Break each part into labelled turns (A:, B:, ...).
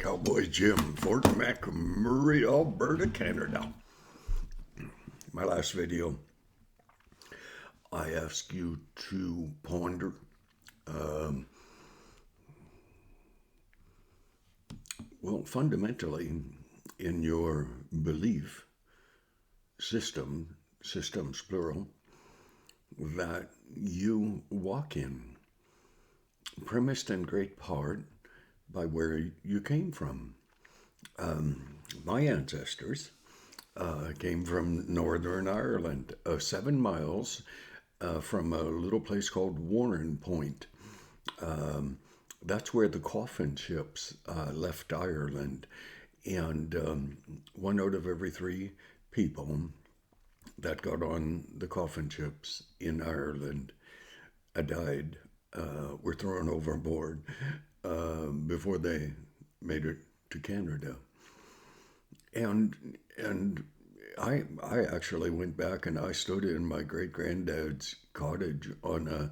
A: Cowboy Jim, Fort McMurray, Alberta, Canada. My last video, I asked you to ponder fundamentally in your belief systems plural, that you walk in, premised in great part by where you came from. My ancestors came from Northern Ireland, 7 miles from a little place called Warren Point. That's where the coffin ships left Ireland, and one out of every three people that got on the coffin ships in Ireland died, were thrown overboard before they made it to Canada. And I actually went back and I stood in my great granddad's cottage on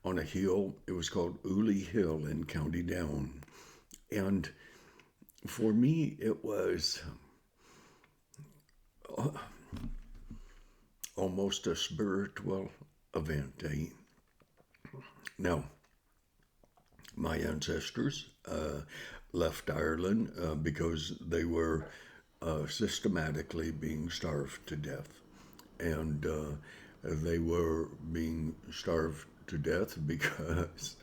A: a hill. It was called Uli Hill in County Down, and for me it was almost a spiritual event. Now, my ancestors left Ireland because they were systematically being starved to death. And they were being starved to death because,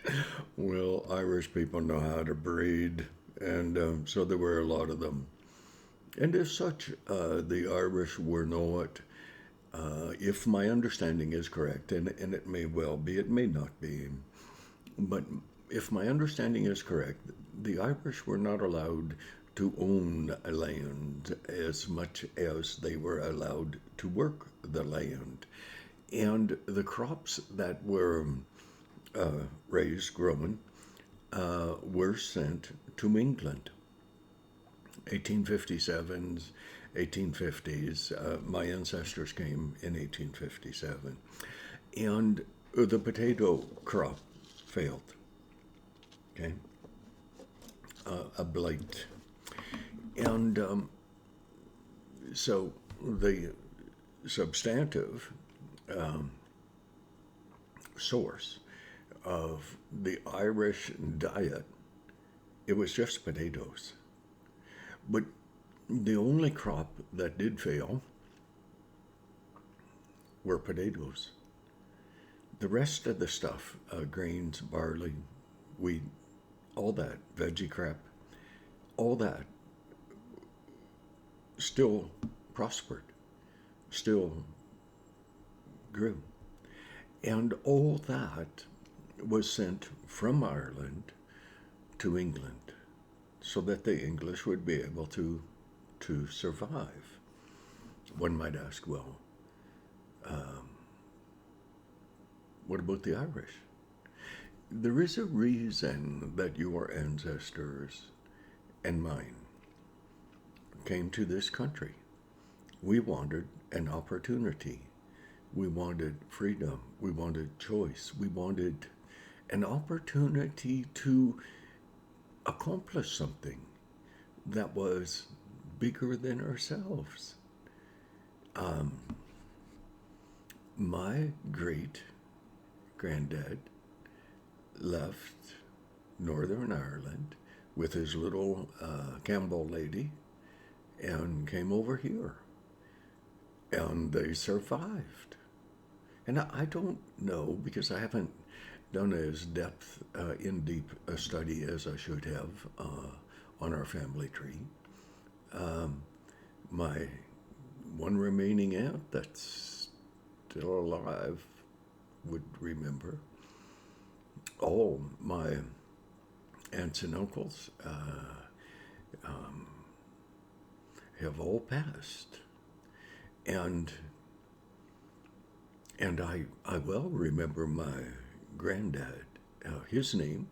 A: well, Irish people know how to breed, and so there were a lot of them. And as such, the Irish were not, if my understanding is correct, and it may well be, it may not be, but if my understanding is correct, the Irish were not allowed to own land as much as they were allowed to work the land. And the crops that were raised, grown, were sent to England. 1857s, 1850s. My ancestors came in 1857. And the potato crop failed. Okay? A blight. And so the substantive source of the Irish diet, it was just potatoes. But the only crop that did fail were potatoes. The rest of the stuff, grains, barley, wheat, all that, veggie crap, all that still prospered, still grew. And all that was sent from Ireland to England so that the English would be able to survive. One might ask, well, what about the Irish? There is a reason that your ancestors and mine came to this country. We wanted an opportunity. We wanted freedom. We wanted choice. We wanted an opportunity to accomplish something that was bigger than ourselves. My great granddad left Northern Ireland with his little Campbell lady and came over here. And they survived. And I don't know, because I haven't done as in deep a study as I should have on our family tree. My one remaining aunt that's still alive would remember. All my aunts and uncles have all passed. And I well remember my granddad. His name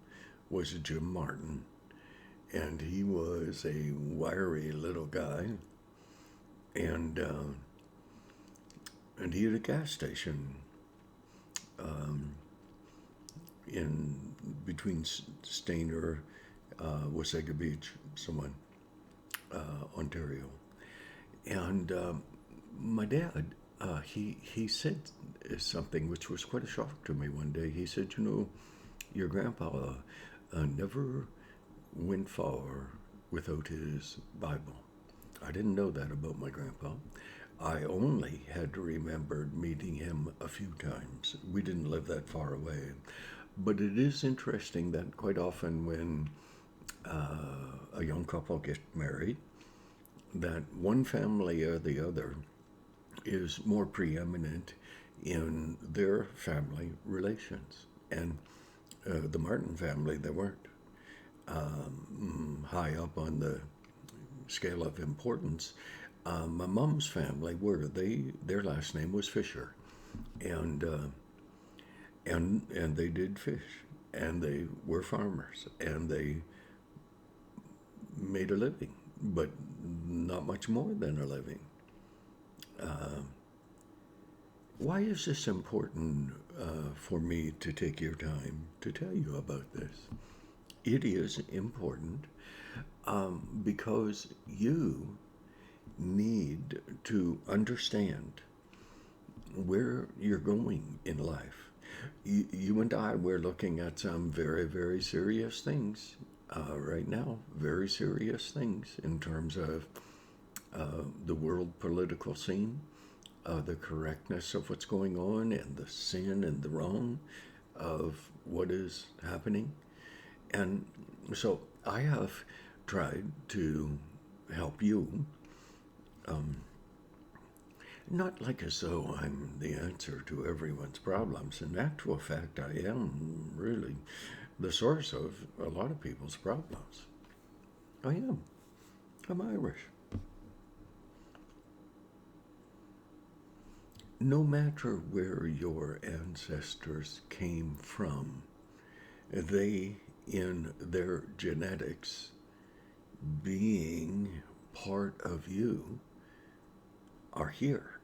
A: was Jim Martin, and he was a wiry little guy, and he had a gas station in between Stainer Wasaga Beach, someone, Ontario. And my dad, he said something which was quite a shock to me one day. He said, "You know, your grandpa never went far without his Bible." I didn't know that about my grandpa. I only had remembered meeting him a few times. We didn't live that far away. But it is interesting that quite often when a young couple get married, that one family or the other is more preeminent in their family relations. And the Martin family, they weren't high up on the scale of importance. My mom's family were. Their last name was Fisher, and and they did fish, and they were farmers, and they made a living, but not much more than a living. Why is this important for me to take your time to tell you about this? It is important because you need to understand where you're going in life. You and I, we're looking at some very, very serious things right now, very serious things in terms of the world political scene, the correctness of what's going on, and the sin and the wrong of what is happening. And so I have tried to help you, not like as though I'm the answer to everyone's problems. In actual fact, I am really the source of a lot of people's problems. I am. I'm Irish. No matter where your ancestors came from, they, in their genetics, being part of you, are here.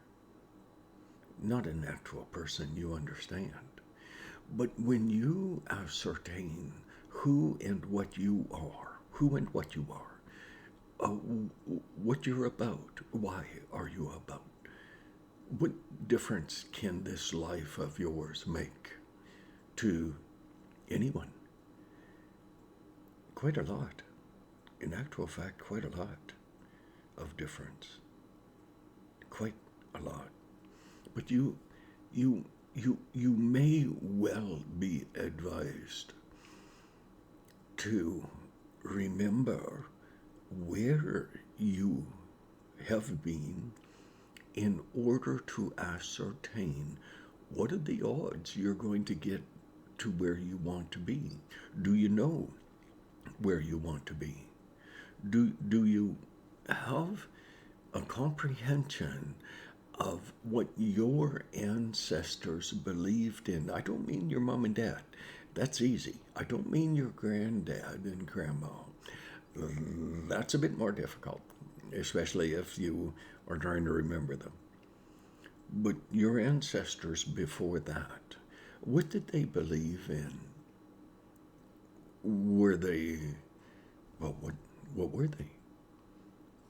A: Not an actual person, you understand. But when you ascertain who and what you are, what you're about, why are you about, what difference can this life of yours make to anyone? Quite a lot. In actual fact, quite a lot of difference. Quite a lot. But you may well be advised to remember where you have been in order to ascertain what are the odds you're going to get to where you want to be. Do you know where you want to be? Do you have a comprehension of what your ancestors believed in? I don't mean your mom and dad. That's easy. I don't mean your granddad and grandma. That's a bit more difficult, especially if you are trying to remember them. But your ancestors before that, what did they believe in? Were they, well, what were they?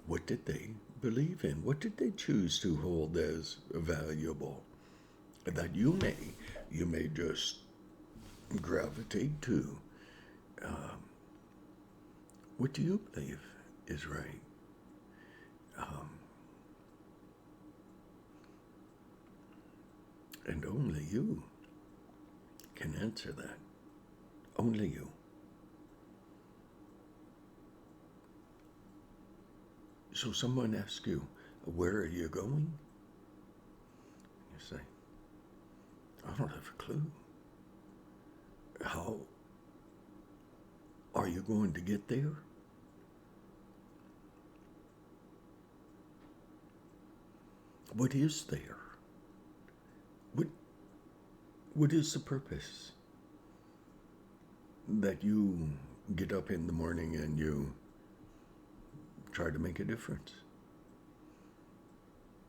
A: What did they believe in? What did they choose to hold as valuable that you may just gravitate to? What do you believe is right? And only you can answer that. Only you. So someone asks you, where are you going? You say, I don't have a clue. How are you going to get there? What is there? What is the purpose that you get up in the morning and you try to make a difference?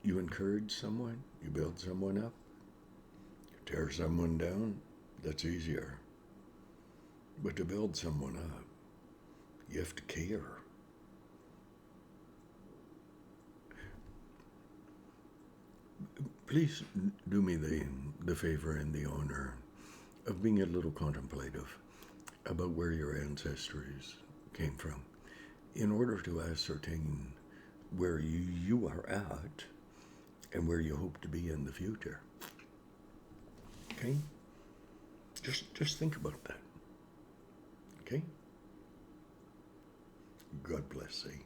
A: You encourage someone, you build someone up, you tear someone down, that's easier. But to build someone up, have to care. Please do me the favor and the honor of being a little contemplative about where your ancestors came from in order to ascertain where you are at and where you hope to be in the future. Okay? Just think about that. Okay? God bless thee.